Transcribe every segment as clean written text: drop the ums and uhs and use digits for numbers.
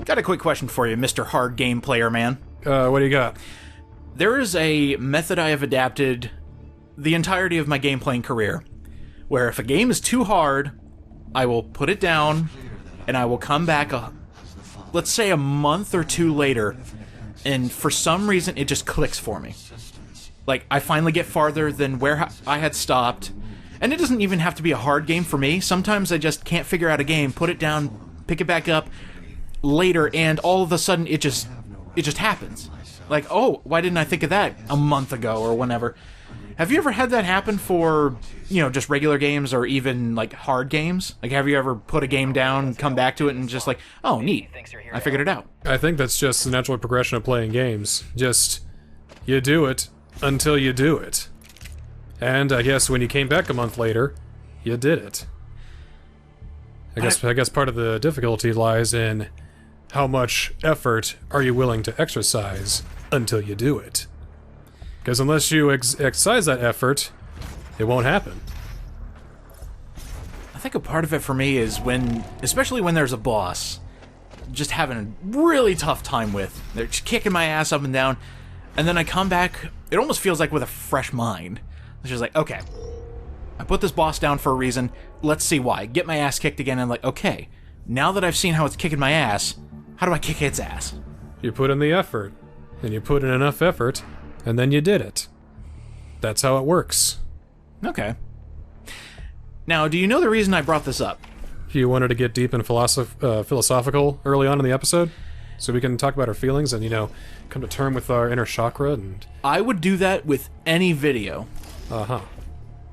Got a quick question for you, Mr. Hard Game Player Man. What do you got? There is a method I have adapted the entirety of my game playing career, where if a game is too hard, I will put it down, and I will come back, let's say a month or two later, and for some reason it just clicks for me. Like, I finally get farther than where I had stopped, and it doesn't even have to be a hard game for me. Sometimes I just can't figure out a game, put it down, pick it back up later, and all of a sudden it just happens. Like, oh, why didn't I think of that a month ago or whenever? Have you ever had that happen for, just regular games or even, like, hard games? Like, have you ever put a game down, come back to it, and just like, oh, neat, I figured it out? I think that's just the natural progression of playing games. Just, you do it until you do it. And I guess when you came back a month later, you did it. I guess part of the difficulty lies in how much effort are you willing to exercise until you do it. Because unless you exercise that effort, it won't happen. I think a part of it for me is especially when there's a boss, just having a really tough time with. They're just kicking my ass up and down, and then I come back, it almost feels like with a fresh mind. It's just like, okay, I put this boss down for a reason, let's see why. Get my ass kicked again, and like, okay, now that I've seen how it's kicking my ass, how do I kick its ass? You put in the effort, and you put in enough effort, and then you did it. That's how it works. Okay. Now, do you know the reason I brought this up? You wanted to get deep and philosophical early on in the episode? So we can talk about our feelings and, come to term with our inner chakra and... I would do that with any video. Uh-huh.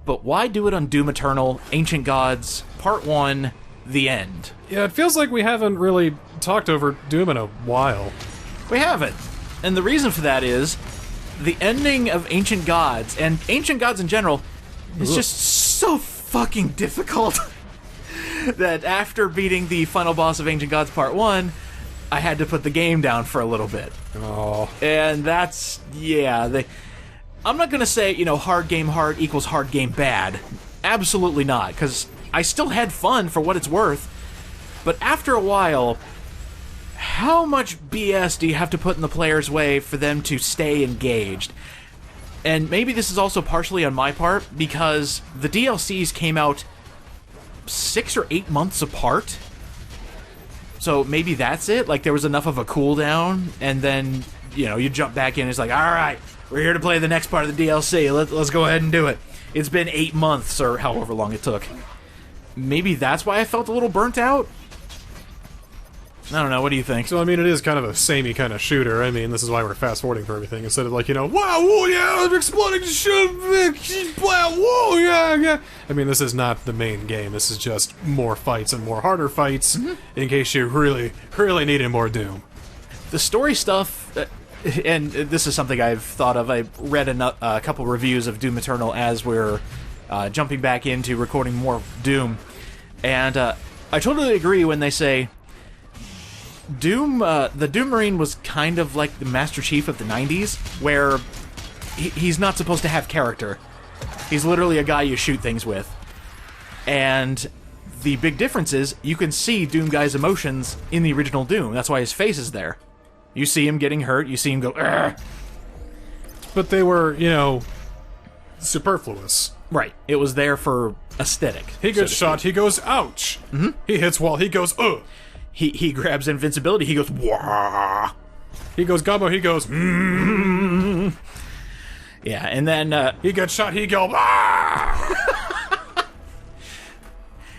But why do it on Doom Eternal, Ancient Gods, Part 1, The End? Yeah, it feels like we haven't really talked over Doom in a while. We haven't. And the reason for that is the ending of Ancient Gods, and Ancient Gods in general, is just so fucking difficult that after beating the final boss of Ancient Gods Part 1, I had to put the game down for a little bit. Oh. And that's, I'm not gonna say, hard game hard equals hard game bad. Absolutely not, because I still had fun for what it's worth. But after a while, how much BS do you have to put in the player's way for them to stay engaged? And maybe this is also partially on my part, because the DLCs came out 6 or 8 months apart. So maybe that's it? Like, there was enough of a cooldown, and then, you jump back in, and it's like, alright, we're here to play the next part of the DLC, let's go ahead and do it. It's been 8 months, or however long it took. Maybe that's why I felt a little burnt out? I don't know, what do you think? So, it is kind of a samey kind of shooter. This is why we're fast-forwarding for everything. Instead of like, wow, whoa, yeah, I'm exploding, shoot, whoa, yeah. This is not the main game. This is just more fights and more harder fights, in case you really, really needed more Doom. The story stuff, and this is something I've thought of, I read a couple reviews of Doom Eternal as we're jumping back into recording more Doom, and I totally agree when they say Doom, the Doom Marine was kind of like the Master Chief of the 90s, where he's not supposed to have character. He's literally a guy you shoot things with. And the big difference is, you can see Doom Guy's emotions in the original Doom. That's why his face is there. You see him getting hurt, you see him go, "Argh!" But they were, superfluous. Right. It was there for aesthetic. He gets shot, he goes, ouch! He hits wall, he goes, ugh! He grabs invincibility, he goes, wah! He goes gumbo, he goes, mm. Yeah, and then, he gets shot, he goes, ah!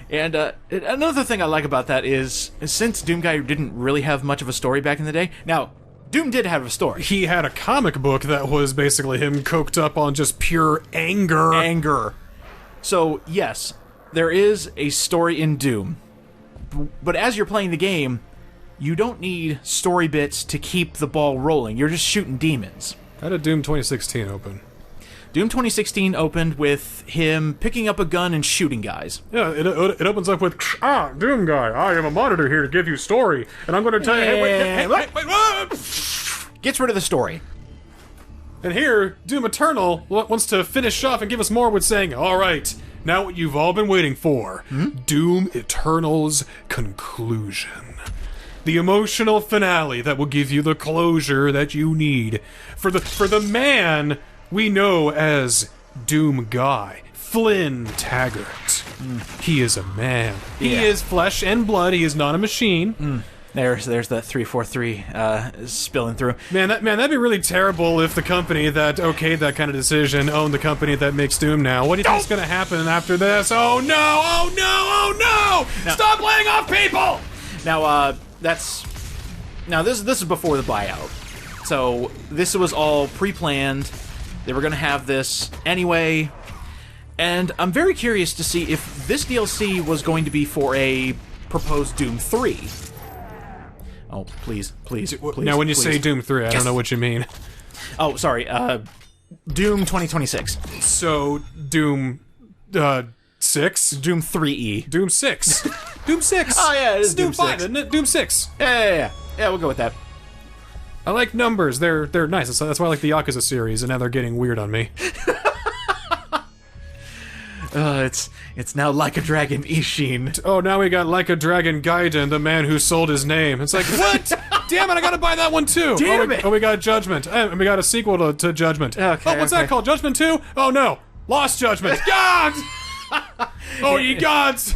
And, another thing I like about that is, since Doom Guy didn't really have much of a story back in the day, now, Doom did have a story. He had a comic book that was basically him coked up on just pure anger. Anger. So, yes, there is a story in Doom. But as you're playing the game, you don't need story bits to keep the ball rolling. You're just shooting demons. How did Doom 2016 open? Doom 2016 opened with him picking up a gun and shooting guys. Yeah, it opens up with, Doom Guy, I am a monitor here to give you story, and I'm going to tell you, hey, wait, Gets rid of the story. And here, Doom Eternal wants to finish off and give us more with saying, alright, now what you've all been waiting for, Doom Eternal's conclusion. The emotional finale that will give you the closure that you need. For the man we know as Doom Guy, Flynn Taggart. He is a man. He is flesh and blood. He is not a machine. There's the 343 spilling through. Man, that'd be really terrible if the company that okayed that kind of decision owned the company that makes Doom now. What do you think's gonna happen after this? Oh no! Oh no! Oh no! Stop laying off people! Now, this is before the buyout. So this was all pre-planned. They were gonna have this anyway. And I'm very curious to see if this DLC was going to be for a proposed Doom 3. Oh, please. Now, when you say Doom 3, I don't know what you mean. Oh, sorry. Doom 2026. So, Doom 6? Doom 3E. Doom 6. Doom 6. Oh, yeah, it is it's Doom 5, 6. isn't it? Doom 6. Yeah, we'll go with that. I like numbers. They're nice. That's why I like the Yakuza series, and now they're getting weird on me. It's now Like a Dragon Ishin. Oh, now we got Like a Dragon Gaiden, the man who sold his name. It's like, what? Damn it, I gotta buy that one too. Damn it. Oh, we got Judgment. And we got a sequel to Judgment. Okay, what's that called? Judgment 2? Oh no. Lost Judgment. God! Oh, ye gods!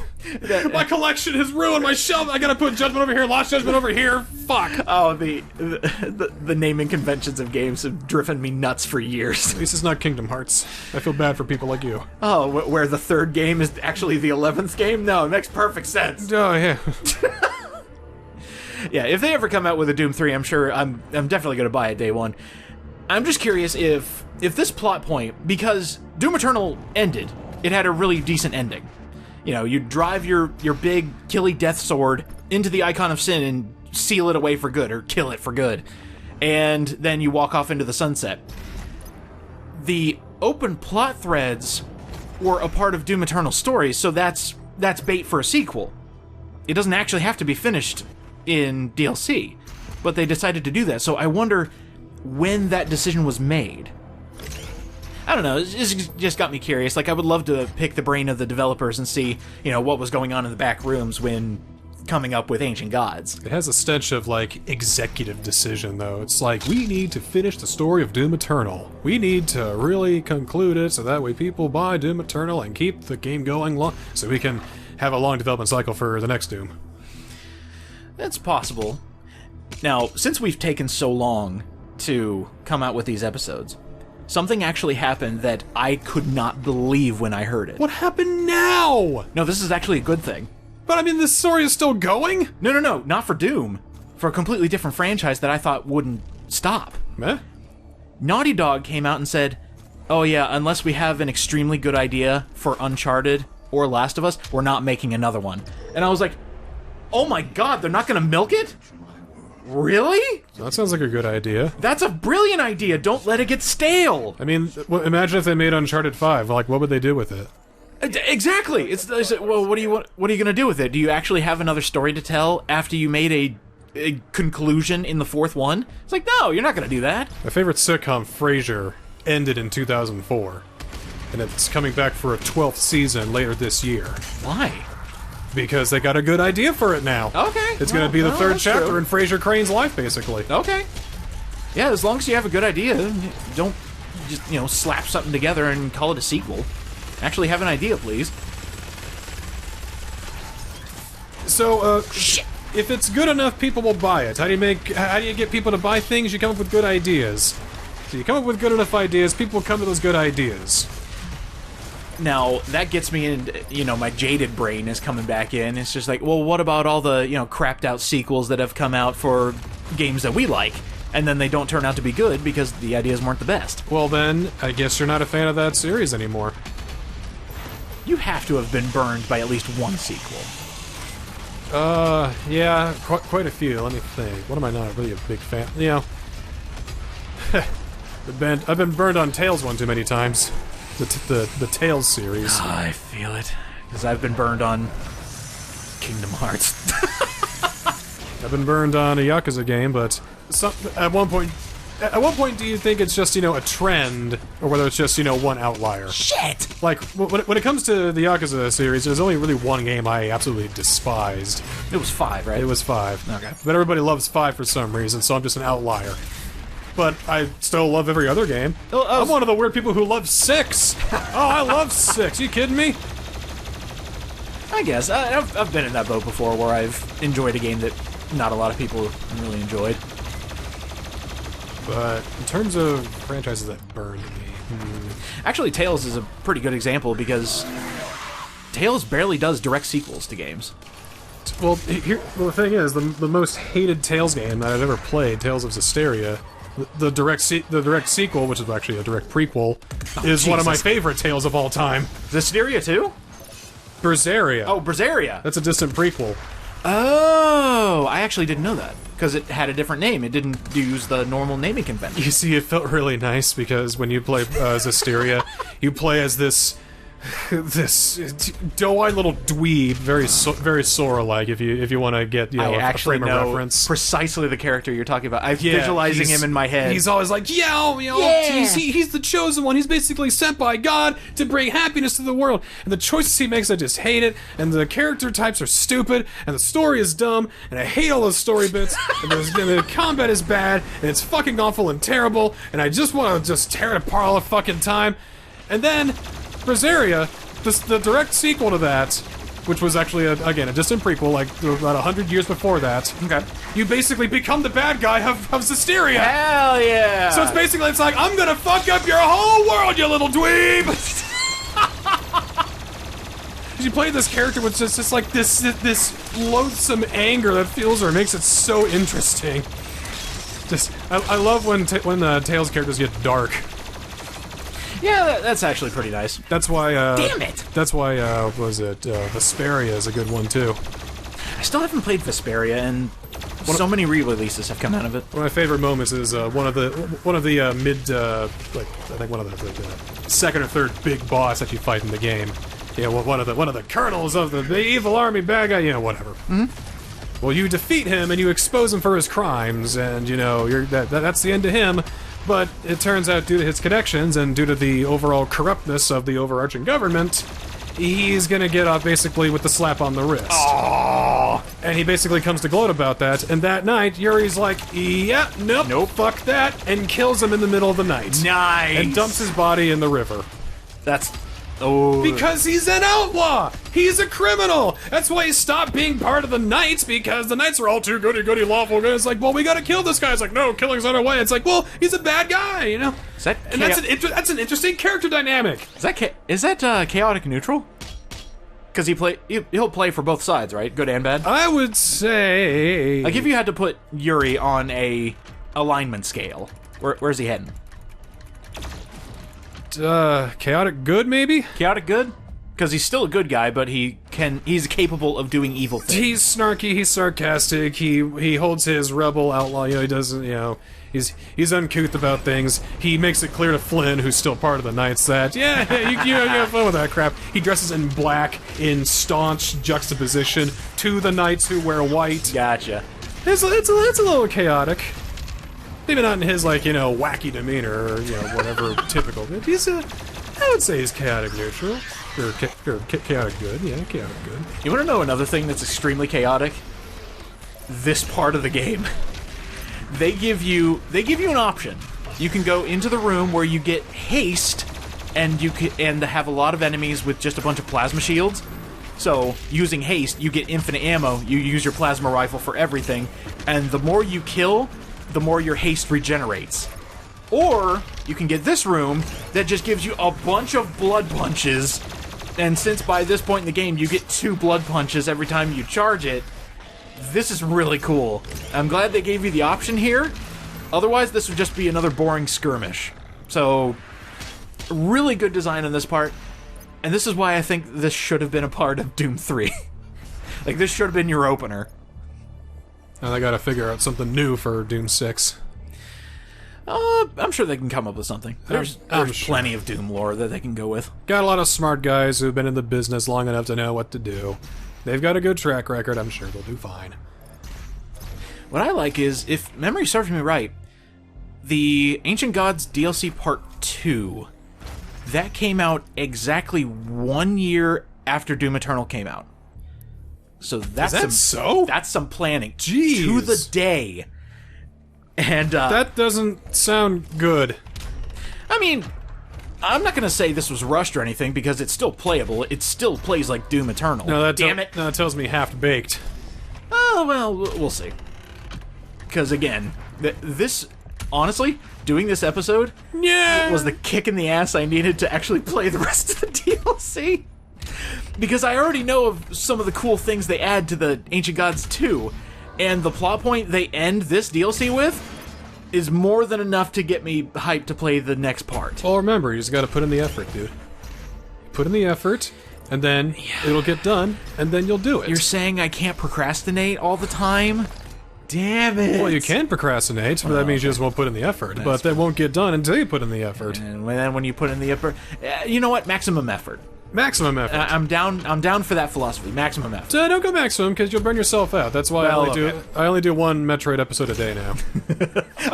My collection has ruined my shelf. I gotta put Judgment over here, Lost Judgment over here. Fuck. Oh, the naming conventions of games have driven me nuts for years. At least it's not Kingdom Hearts. I feel bad for people like you. Oh, where the third game is actually the 11th game? No, it makes perfect sense. Oh, yeah. Yeah, if they ever come out with a Doom 3, I'm sure I'm definitely going to buy it day one. I'm just curious if this plot point, because Doom Eternal ended, it had a really decent ending. You know, you drive your big killy death sword into the Icon of Sin and seal it away for good, or kill it for good. And then you walk off into the sunset. The open plot threads were a part of Doom Eternal's story, so that's bait for a sequel. It doesn't actually have to be finished in DLC, but they decided to do that. So I wonder when that decision was made. I don't know, it's just got me curious. Like, I would love to pick the brain of the developers and see, you know, what was going on in the back rooms when coming up with Ancient Gods. It has a stench of, like, executive decision, though. It's like, we need to finish the story of Doom Eternal. We need to really conclude it so that way people buy Doom Eternal and keep the game going long, so we can have a long development cycle for the next Doom. That's possible. Now, since we've taken so long to come out with these episodes, something actually happened that I could not believe when I heard it. What happened now? No, this is actually a good thing. But I mean, this story is still going? No, not for Doom. For a completely different franchise that I thought wouldn't stop. Meh? Naughty Dog came out and said, oh yeah, unless we have an extremely good idea for Uncharted or Last of Us, we're not making another one. And I was like, oh my god, they're not gonna milk it? Really? That sounds like a good idea. That's a brilliant idea. Don't let it get stale. I mean, imagine if they made Uncharted 5. Like, what would they do with it? Exactly. It's well, what are you gonna do with it? Do you actually have another story to tell after you made a conclusion in the fourth one? It's like, no, you're not gonna do that. My favorite sitcom, Frasier, ended in 2004, and it's coming back for a 12th season later this year. Why? Because they got a good idea for it now. Okay. It's gonna be the third chapter true. in Frasier Crane's life, basically. Okay. Yeah, as long as you have a good idea, don't just, you know, slap something together and call it a sequel. Actually have an idea, please. So, Shit. if it's good enough, people will buy it. How do you get people to buy things? You come up with good ideas. So you come up with good enough ideas, people will come to those good ideas. Now, that gets me in, you know, my jaded brain is coming back in. It's just like, well, what about all the, you know, crapped out sequels that have come out for games that we like? And then they don't turn out to be good because the ideas weren't the best. Well then, I guess you're not a fan of that series anymore. You have to have been burned by at least one sequel. Yeah, quite a few. Let me think. What am I not really a big fan? You know, I've been burned on Tales one too many times. The Tales series. I feel it. Because I've been burned on Kingdom Hearts. I've been burned on a Yakuza game, but at one point At what point do you think it's just, a trend, or whether it's just, one outlier? Shit! Like, when it comes to the Yakuza series, there's only really one game I absolutely despised. It was 5, right? It was 5. Okay. But everybody loves 5 for some reason, so I'm just an outlier. But I still love every other game. I'm one of the weird people who love 6! Oh, I love 6! You kidding me? I guess. I've been in that boat before where I've enjoyed a game that not a lot of people really enjoyed. But in terms of franchises that burned me... Actually, Tales is a pretty good example because Tales barely does direct sequels to games. Well, the thing is, the most hated Tales game that I've ever played, Tales of Zestiria, the direct sequel, which is actually a direct prequel, is one of my favorite Tales of all time. Zestiria 2? Berseria. Oh, Berseria. That's a distant prequel. Oh, I actually didn't know that. Because it had a different name. It didn't use the normal naming convention. You see, it felt really nice because when you play Zestiria, you play as this doe-eyed little dweeb, very Sora-like. If you want to get a frame of reference, precisely the character you're talking about. I'm visualizing him in my head. He's always like, he's the chosen one. He's basically sent by God to bring happiness to the world. And the choices he makes, I just hate it. And the character types are stupid. And the story is dumb. And I hate all those story bits. And the combat is bad. And it's fucking awful and terrible. And I just want to just tear it apart all the fucking time. And then Berseria, the direct sequel to that, which was actually, again, a distant prequel, like about 100 years before that. Okay. You basically become the bad guy of Zestiria. Hell yeah! So it's like, I'm gonna fuck up your whole world, you little dweeb! You play this character with just like this loathsome anger that fuels her, makes it so interesting. I love when Tails characters get dark. Yeah, that's actually pretty nice. That's why, damn it! That's why, Vesperia is a good one, too. I still haven't played Vesperia, and so many re-releases have come out of it. One of my favorite moments is, one of the second or third big boss that you fight in the game. One of the colonels of the evil army bad guy, whatever. Mm-hmm. Well, you defeat him, and you expose him for his crimes, and, that's the end of him. But it turns out, due to his connections and due to the overall corruptness of the overarching government, he's gonna get off basically with the slap on the wrist. Aww. And he basically comes to gloat about that, and that night, Yuri's like, yeah, nope, fuck that, and kills him in the middle of the night. Nice! And dumps his body in the river. That's... Oh. Because he's an outlaw! He's a criminal! That's why he stopped being part of the Knights, because the Knights are all too goody-goody lawful good. It's like, well, we gotta kill this guy. It's like, no, killing's on our way. It's like, well, he's a bad guy, Is that and that's an interesting character dynamic. Is that chaotic neutral? Because he'll play for both sides, right? Good and bad? I would say... Like, if you had to put Yuri on a alignment scale, where's he heading? Chaotic good, maybe? Chaotic good? Because he's still a good guy, but he's capable of doing evil things. He's snarky, he's sarcastic, he holds his rebel outlaw, he doesn't, he's uncouth about things. He makes it clear to Flynn, who's still part of the Knights, that, you have fun with that crap. He dresses in black, in staunch juxtaposition to the Knights who wear white. Gotcha. It's a little chaotic. Maybe not in his, wacky demeanor, or, whatever typical. But I would say he's chaotic neutral. Or chaotic good, chaotic good. You want to know another thing that's extremely chaotic? This part of the game. They give you an option. You can go into the room where you get haste, and have a lot of enemies with just a bunch of plasma shields. So, using haste, you get infinite ammo. You use your plasma rifle for everything, and the more you kill, the more your haste regenerates. Or, you can get this room that just gives you a bunch of blood punches, and since by this point in the game you get 2 blood punches every time you charge it, this is really cool. I'm glad they gave you the option here, otherwise this would just be another boring skirmish. So, really good design on this part, and this is why I think this should have been a part of Doom 3. Like, this should have been your opener. Now they gotta figure out something new for Doom 6. I'm sure they can come up with something. There's sure. plenty of Doom lore that they can go with. Got a lot of smart guys who've been in the business long enough to know what to do. They've got a good track record, I'm sure they'll do fine. What I like is, if memory serves me right, the Ancient Gods DLC Part 2, that came out exactly 1 year after Doom Eternal came out. So that's that's some planning. Jeez. To the day. And that doesn't sound good. I mean, I'm not going to say this was rushed or anything, because it's still playable. It still plays like Doom Eternal. No, Damn it. No, that tells me half-baked. Oh, well, we'll see. Because, again, this, honestly, doing this episode was the kick in the ass I needed to actually play the rest of the DLC. Because I already know of some of the cool things they add to the Ancient Gods 2, and the plot point they end this DLC with is more than enough to get me hyped to play the next part. Well, remember, you just gotta put in the effort, dude. Put in the effort, and then it'll get done, and then you'll do it. You're saying I can't procrastinate all the time? Damn it. Well, you can procrastinate, but that means you just won't put in the effort. But that won't get done until you put in the effort. And then when you put in the effort... you know what? Maximum effort. Maximum effort. I'm down for that philosophy. Maximum effort. So don't go maximum, because you'll burn yourself out. That's why I only do one Metroid episode a day now.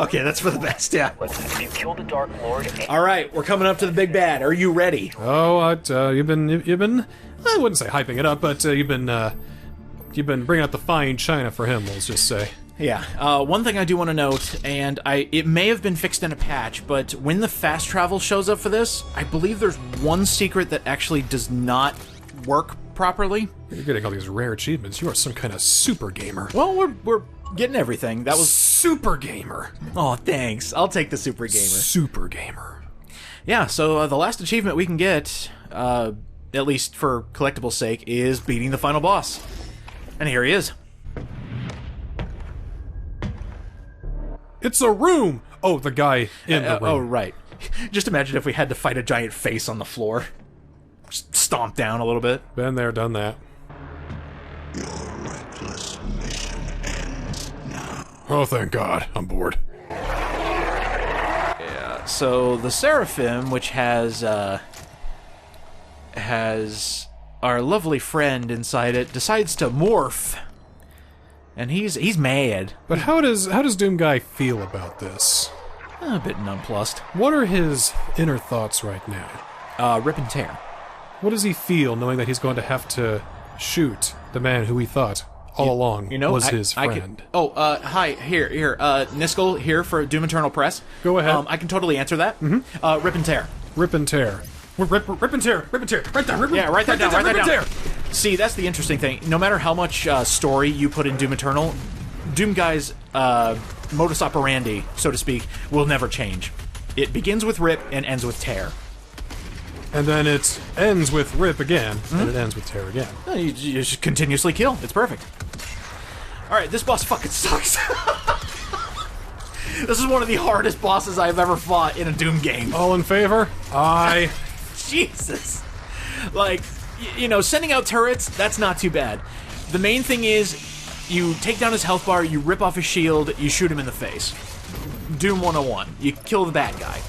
Okay, that's for the best, yeah. If you kill the Dark Lord... Alright, we're coming up to the big bad. Are you ready? Oh, you've been... I wouldn't say hyping it up, but you've been bringing out the fine china for him, let's just say. Yeah, one thing I do want to note, and it may have been fixed in a patch, but when the fast travel shows up for this, I believe there's one secret that actually does not work properly. You're getting all these rare achievements. You are some kind of super gamer. Well, we're getting everything. That was... Super gamer. Oh, thanks. I'll take the super gamer. Super gamer. Yeah, so the last achievement we can get, at least for collectibles' sake, is beating the final boss. And here he is. It's a room! Oh, the guy in the room. Oh, right. Just imagine if we had to fight a giant face on the floor. Just stomp down a little bit. Been there, done that. Your reckless mission ends now. Oh, thank God. I'm bored. Yeah, so the Seraphim, which has our lovely friend inside it, decides to morph. And he's mad. But how does Doom Guy feel about this? A bit nonplussed. What are his inner thoughts right now? Rip and tear. What does he feel knowing that he's going to have to shoot the man who he thought all along was his friend? Hi, here, Niskel here for Doom Eternal Press. Go ahead. I can totally answer that. Mm-hmm. Rip and tear. Rip and tear. Rip and tear. Write that down. See, that's the interesting thing. No matter how much story you put in Doom Eternal, Doom Guy's modus operandi, so to speak, will never change. It begins with rip and ends with tear. And then it ends with rip again, and it ends with tear again. You just continuously kill. It's perfect. Alright, this boss fucking sucks. This is one of the hardest bosses I've ever fought in a Doom game. All in favor? Aye. Jesus. Like, you know, sending out turrets, that's not too bad. The main thing is, you take down his health bar, you rip off his shield, you shoot him in the face. Doom 101. You kill the bad guy.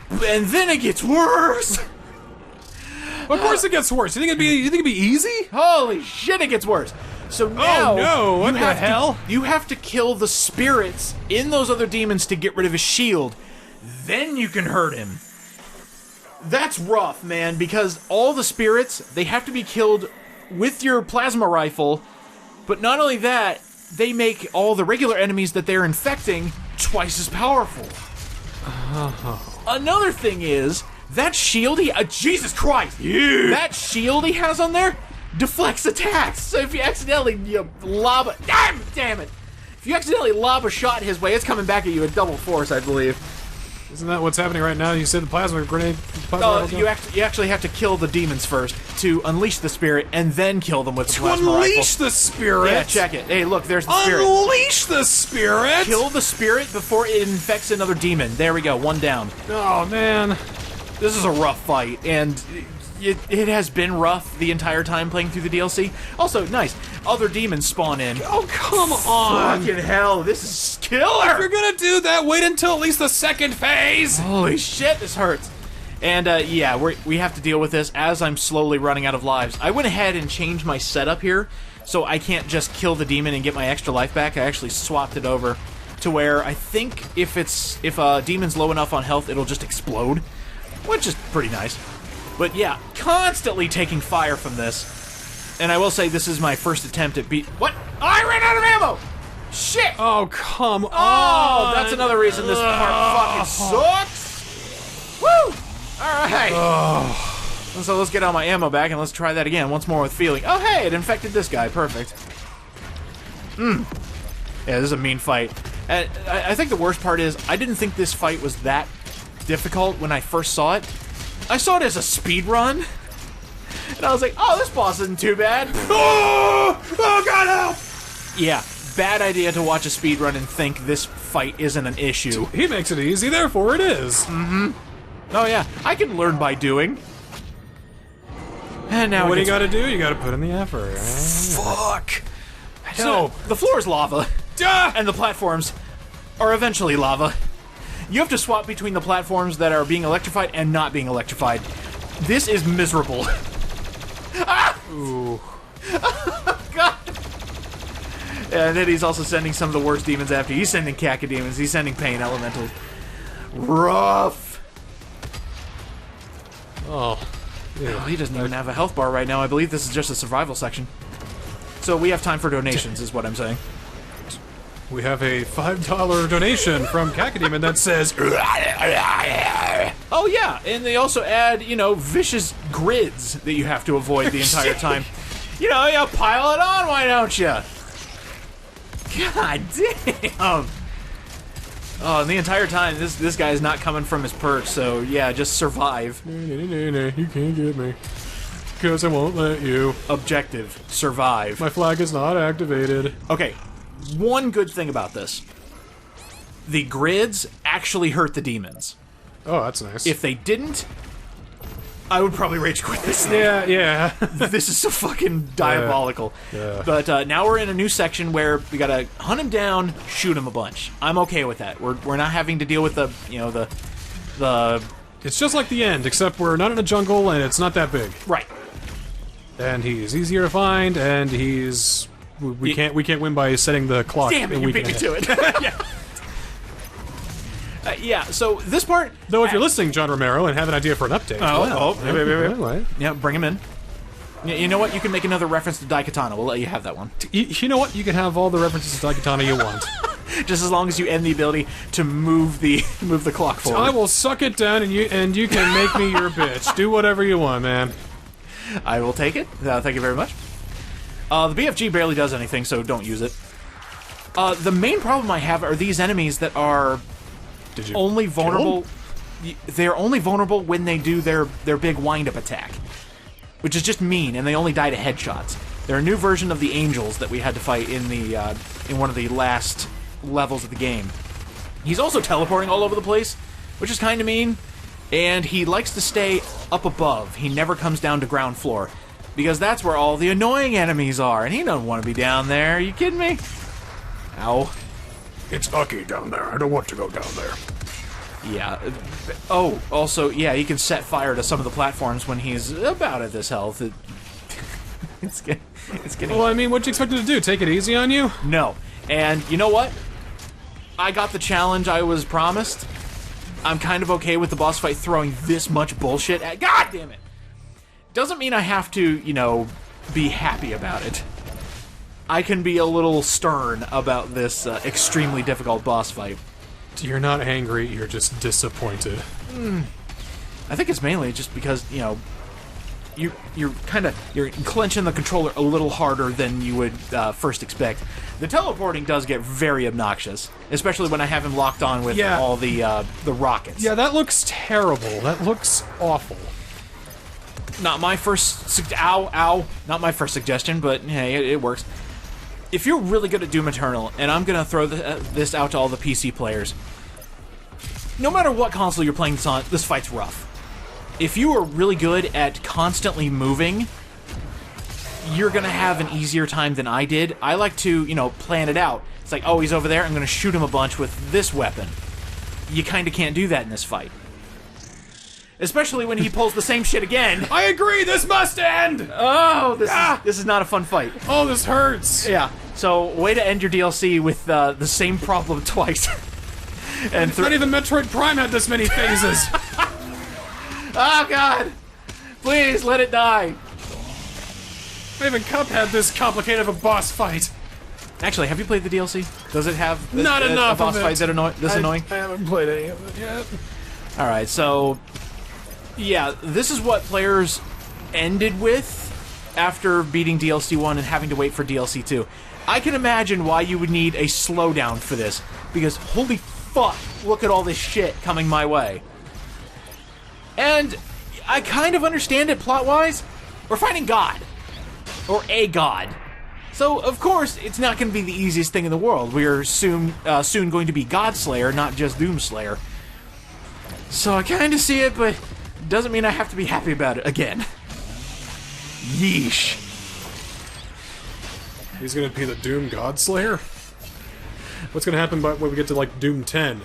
And then it gets worse! Of course it gets worse. You think it'd be easy? Holy shit, it gets worse. So now, oh no, what the hell? You have to kill the spirits in those other demons to get rid of his shield. Then you can hurt him. That's rough, man, because all the spirits, they have to be killed with your plasma rifle, but not only that, they make all the regular enemies that they're infecting twice as powerful. Another thing is, that shield Jesus Christ! Yeah. That shield he has on there deflects attacks, so if you accidentally lob damn it! If you accidentally lob a shot his way, it's coming back at you at double force, I believe. Isn't that what's happening right now? You said the plasma grenade... you actually have to kill the demons first to unleash the spirit, and then kill them with the plasma rifle. Unleash the spirit? Yeah, check it. Hey, look, there's the spirit. Unleash the spirit? Kill the spirit before it infects another demon. There we go, one down. Oh, man. This is a rough fight, and it has been rough the entire time playing through the DLC. Also, nice. Other demons spawn in. Oh, come on. Fucking hell, this is killer. If you're gonna do that, wait until at least the second phase. Holy shit, this hurts. And, yeah, we have to deal with this as I'm slowly running out of lives. I went ahead and changed my setup here, so I can't just kill the demon and get my extra life back. I actually swapped it over. to where I think if a demon's low enough on health, it'll just explode, which is pretty nice. But yeah, constantly taking fire from this. And I will say this is my first attempt at What? Oh, I ran out of ammo! Shit! Oh, come on! Oh, that's another reason this part fucking sucks! Woo! Alright. So let's get all my ammo back and let's try that again, once more with feeling. Oh, hey, it infected this guy. Perfect. Yeah, this is a mean fight. And I think the worst part is, I didn't think this fight was that difficult when I first saw it. I saw it as a speed run. And I was like, oh, this boss isn't too bad. Oh God, help! Yeah, bad idea to watch a speedrun and think this fight isn't an issue. He makes it easy, therefore it is. Oh yeah, I can learn by doing. And now What do you gotta do? You gotta put in the effort. Fuck! No. So, the floor is lava. And the platforms are eventually lava. You have to swap between the platforms that are being electrified and not being electrified. This is miserable. Ah! Ooh. God. And then he's also sending some of the worst demons after. He's sending cacodemons. He's sending pain elementals. Rough. Oh. Oh, he doesn't even have a health bar right now. I believe this is just a survival section. So we have time for donations, is what I'm saying. We have a $5 donation from Cacodemon that says... Oh yeah, and they also add, you know, vicious grids that you have to avoid the entire time. You pile it on, why don't you? God damn! Oh, and the entire time, this guy is not coming from his perks, so yeah, just survive. You can't get me. Because I won't let you. Objective, survive. My flag is not activated. Okay, one good thing about this. The grids actually hurt the demons. Oh, that's nice. If they didn't, I would probably rage quit this thing. Yeah. This is so fucking diabolical. Yeah. But now we're in a new section where we gotta hunt him down, shoot him a bunch. I'm okay with that. We're not having to deal with the It's just like the end, except we're not in a jungle and it's not that big. right. And he's easier to find, and he's we can't win by setting the clock. Damn it, you beat me to it. Yeah. Yeah, so this part... Though if you're listening, John Romero, and have an idea for an update... Wait. Yeah, bring him in. You know what? You can make another reference to Daikatana. We'll let you have that one. You know what? You can have all the references to Daikatana you want. Just as long as you end the ability to move the clock forward. I will suck it down, and you can make me your bitch. Do whatever you want, man. I will take it. Thank you very much. The BFG barely does anything, so don't use it. The main problem I have are these enemies that are... Did you only vulnerable. They're only vulnerable when they do their big wind-up attack, which is just mean, and they only die to headshots. They're a new version of the angels that we had to fight in the in one of the last levels of the game. He's also teleporting all over the place, which is kind of mean, and he likes to stay up above. He never comes down to ground floor, because that's where all the annoying enemies are, and he doesn't want to be down there. Are you kidding me? Ow. It's Ucky down there. I don't want to go down there. Yeah. Oh, also, yeah, he can set fire to some of the platforms when he's about at this health. It's getting... Well, I mean, what do you expect him to do? Take it easy on you? No. And you know what? I got the challenge I was promised. I'm kind of okay with the boss fight throwing this much bullshit at... God damn it! Doesn't mean I have to, be happy about it. I can be a little stern about this extremely difficult boss fight. You're not angry, you're just disappointed. I think it's mainly just because, you're clenching the controller a little harder than you would first expect. The teleporting does get very obnoxious, especially when I have him locked on with all the rockets. Yeah, that looks terrible. That looks awful. Not my first... Not my first suggestion, but hey, it works. If you're really good at Doom Eternal, and I'm gonna throw this out to all the PC players, no matter what console you're playing this on, this fight's rough. If you are really good at constantly moving, you're gonna have an easier time than I did. I like to, plan it out. It's like, oh, he's over there, I'm gonna shoot him a bunch with this weapon. You kinda can't do that in this fight. Especially when he pulls the same shit again. I agree, this must end! Oh, this is not a fun fight. Oh, this hurts! Yeah, so way to end your DLC with the same problem twice. And Not even Metroid Prime had this many phases! Oh, God! Please, let it die. Not even Cup had this complicated of a boss fight. Actually, have you played the DLC? Does it have Not enough a boss of it. fight that annoying? I haven't played any of it yet. Alright, so... Yeah, this is what players ended with after beating DLC 1 and having to wait for DLC 2. I can imagine why you would need a slowdown for this, because holy fuck, look at all this shit coming my way. And I kind of understand it plot-wise. We're fighting God. Or a god. So, of course, it's not going to be the easiest thing in the world. We are soon going to be Godslayer, not just Doomslayer. So I kind of see it, but doesn't mean I have to be happy about it again. Yeesh. He's gonna be the Doom Godslayer? What's gonna happen when we get to, like, Doom 10?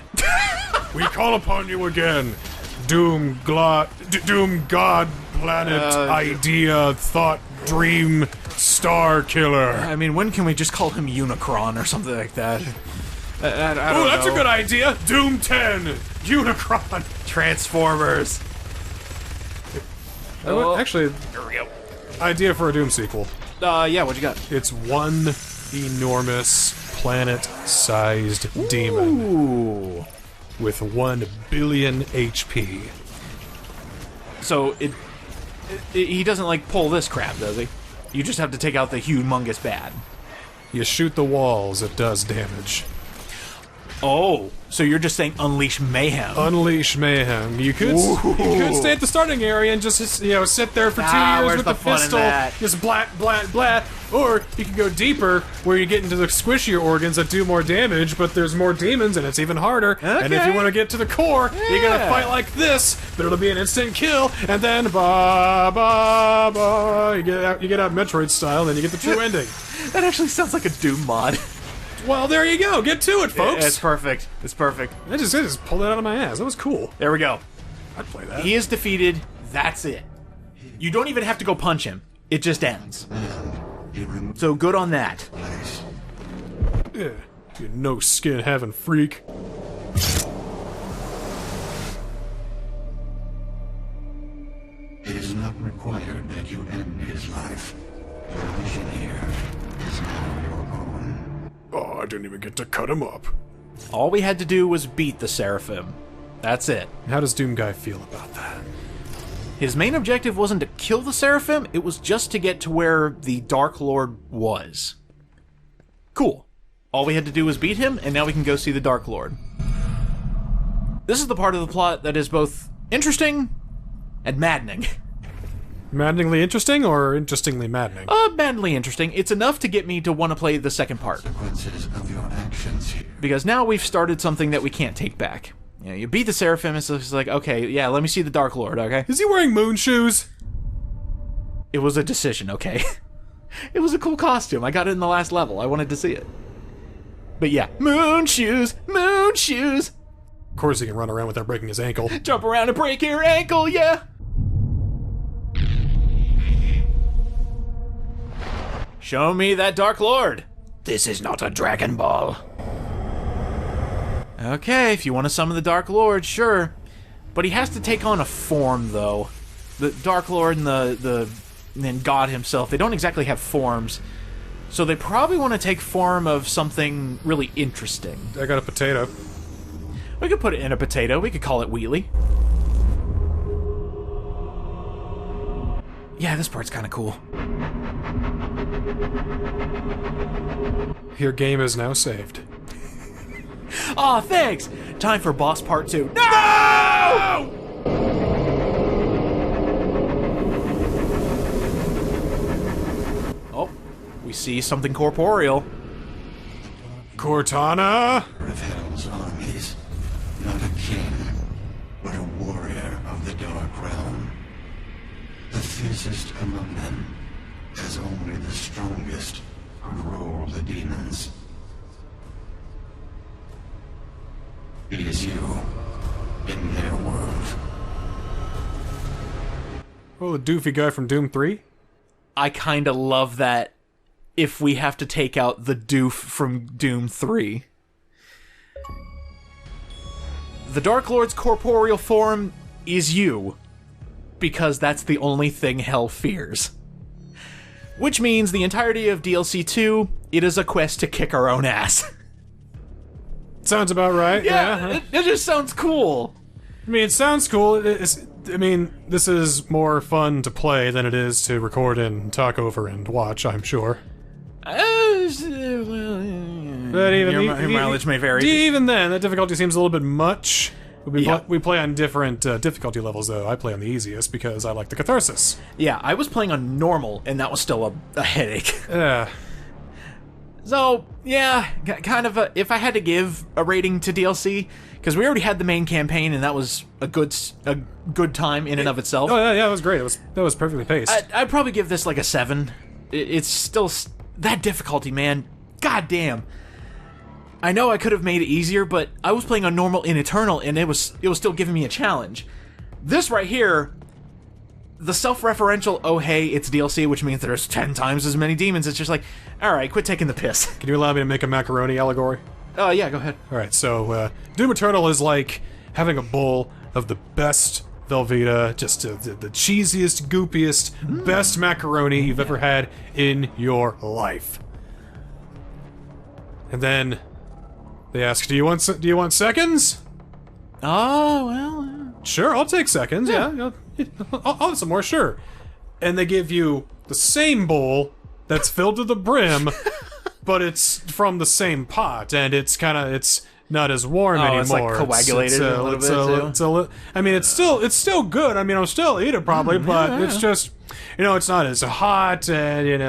We call upon you again! Doom God Planet Idea Thought Dream Star Killer. I mean, when can we just call him Unicron or something like that? I don't Oh, that's know. a good idea! Doom 10! Unicron! Transformers. Oh. Actually, Here we go. idea for a Doom sequel. Yeah, what you got? It's one enormous planet-sized demon Ooh. with 1 billion HP. So he doesn't like pull this crap, does he? You just have to take out the humongous bad. You shoot the walls, it does damage. Oh, so you're just saying unleash mayhem? Unleash mayhem. You could stay at the starting area and just sit there for 2 years where's with the the fun in pistol, that? just blat blat blat. Or you can go deeper, where you get into the squishier organs that do more damage, but there's more demons and it's even harder. And if you want to get to the core, you gotta fight like this, but it'll be an instant kill. And then ba ba ba, you get out Metroid style, and then you get the true ending. That actually sounds like a Doom mod. Well, there you go. Get to it, folks. It's perfect. It's perfect. I just pulled it out of my ass. That was cool. There we go. I'd play that. He is defeated. That's it. You don't even have to go punch him. It just ends. So good on that. Yeah, you no skin having freak. It is not required that you end his life. Your mission here is now your own. Oh, I didn't even get to cut him up. All we had to do was beat the Seraphim. That's it. How does Doom Guy feel about that? His main objective wasn't to kill the Seraphim, it was just to get to where the Dark Lord was. Cool. All we had to do was beat him, and now we can go see the Dark Lord. This is the part of the plot that is both interesting and maddening. Maddeningly interesting or interestingly maddening? Maddeningly interesting. It's enough to get me to want to play the second part. Consequences of your actions here. Because now we've started something that we can't take back. You know, you beat the Seraphim, it's just like, okay, yeah, let me see the Dark Lord, okay? Is he wearing moon shoes? It was a decision, okay? It was a cool costume. I got it in the last level. I wanted to see it. But yeah, moon shoes, moon shoes. Of course he can run around without breaking his ankle. Jump around and break your ankle, yeah. Show me that Dark Lord. This is not a Dragon Ball. Okay, if you want to summon the Dark Lord, sure. But he has to take on a form, though. The Dark Lord and God himself, they don't exactly have forms. So they probably want to take form of something really interesting. I got a potato. We could put it in a potato. We could call it Wheatley. Yeah, this part's kind of cool. Your game is now saved. Aw, thanks! Time for boss part 2. No! Oh, we see something corporeal. Cortana? Of Hell's armies, not a king, but a warrior of the Dark Realm. The fiercest among them, as only the strongest could rule the demons. It is you, in their world. Oh, the doofy guy from Doom 3? I kind of love that if we have to take out the doof from Doom 3. The Dark Lord's corporeal form is you, because that's the only thing hell fears. Which means the entirety of DLC 2, it is a quest to kick our own ass. Sounds about right. Yeah, it just sounds cool. I mean, it sounds cool. This is more fun to play than it is to record and talk over and watch, I'm sure. But even your mileage may vary. Even then, the difficulty seems a little bit much. Yeah. We play on different difficulty levels, though. I play on the easiest because I like the catharsis. Yeah, I was playing on normal, and that was still a headache. Yeah. So, yeah, kind of if I had to give a rating to DLC, because we already had the main campaign, and that was a good time in and of itself. Oh, yeah, it was great. That was perfectly paced. I'd probably give this like a 7. It's still that difficulty, man. God damn. I know I could have made it easier, but I was playing on normal in Eternal, and it was still giving me a challenge. This right here, the self-referential, oh hey, it's DLC, which means there's 10 times as many demons, it's just like, alright, quit taking the piss. Can you allow me to make a macaroni allegory? Oh, yeah, go ahead. Alright, so, Doom Eternal is like having a bowl of the best Velveeta, just the cheesiest, goopiest, best macaroni you've ever had in your life. And then they ask, do you want seconds? Oh, well... Sure, I'll take seconds, yeah. I'll have some more, sure. And they give you the same bowl that's filled to the brim, but it's from the same pot, and it's not as warm anymore. It's like coagulated a little bit, too? I mean, it's still good. I mean, I'll still eat it probably, but it's just, it's not as hot, and it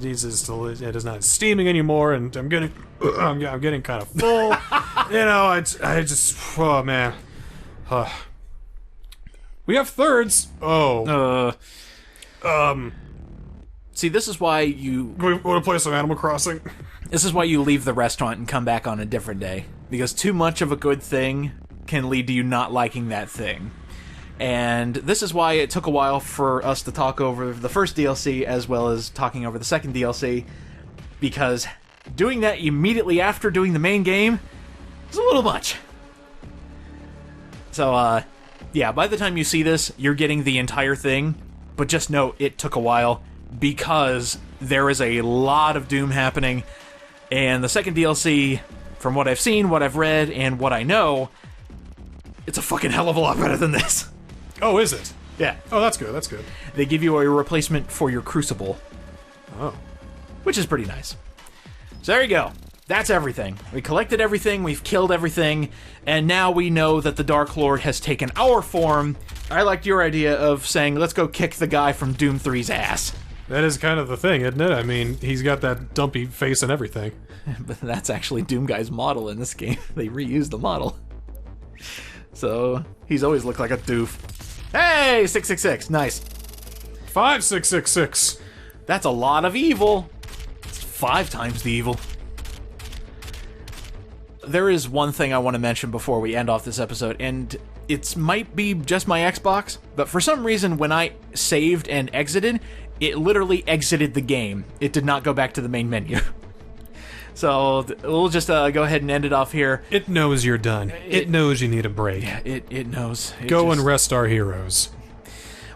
is not steaming anymore, and I'm getting kind of full. I just, oh man. We have thirds. Oh. See, this is why you... We want to play some Animal Crossing? This is why you leave the restaurant and come back on a different day. Because too much of a good thing can lead to you not liking that thing. And this is why it took a while for us to talk over the first DLC as well as talking over the second DLC. Because doing that immediately after doing the main game is a little much. So, yeah, by the time you see this, you're getting the entire thing. But just know, it took a while. Because there is a lot of Doom happening. And the second DLC, from what I've seen, what I've read, and what I know, it's a fucking hell of a lot better than this. Oh, is it? Yeah. Oh, that's good, that's good. They give you a replacement for your Crucible. Oh. Which is pretty nice. So there you go. That's everything. We collected everything, we've killed everything, and now we know that the Dark Lord has taken our form. I liked your idea of saying, let's go kick the guy from Doom 3's ass. That is kind of the thing, isn't it? I mean, he's got that dumpy face and everything. But that's actually Doom Guy's model in this game. They reused the model. So, he's always looked like a doof. Hey, 666, nice. 5666. That's a lot of evil. It's 5 times the evil. There is one thing I want to mention before we end off this episode, and it might be just my Xbox, but for some reason when I saved and exited, it literally exited the game. It did not go back to the main menu. So we'll just go ahead and end it off here. It knows you're done. It knows you need a break. Yeah, it knows. Go and rest our heroes.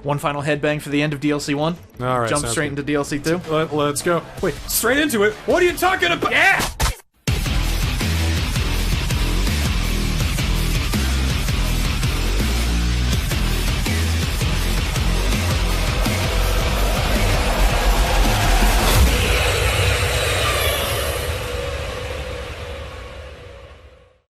One final headbang for the end of DLC 1. All right. Jump straight into DLC 2. Let's go. Wait, straight into it? What are you talking about? Yeah!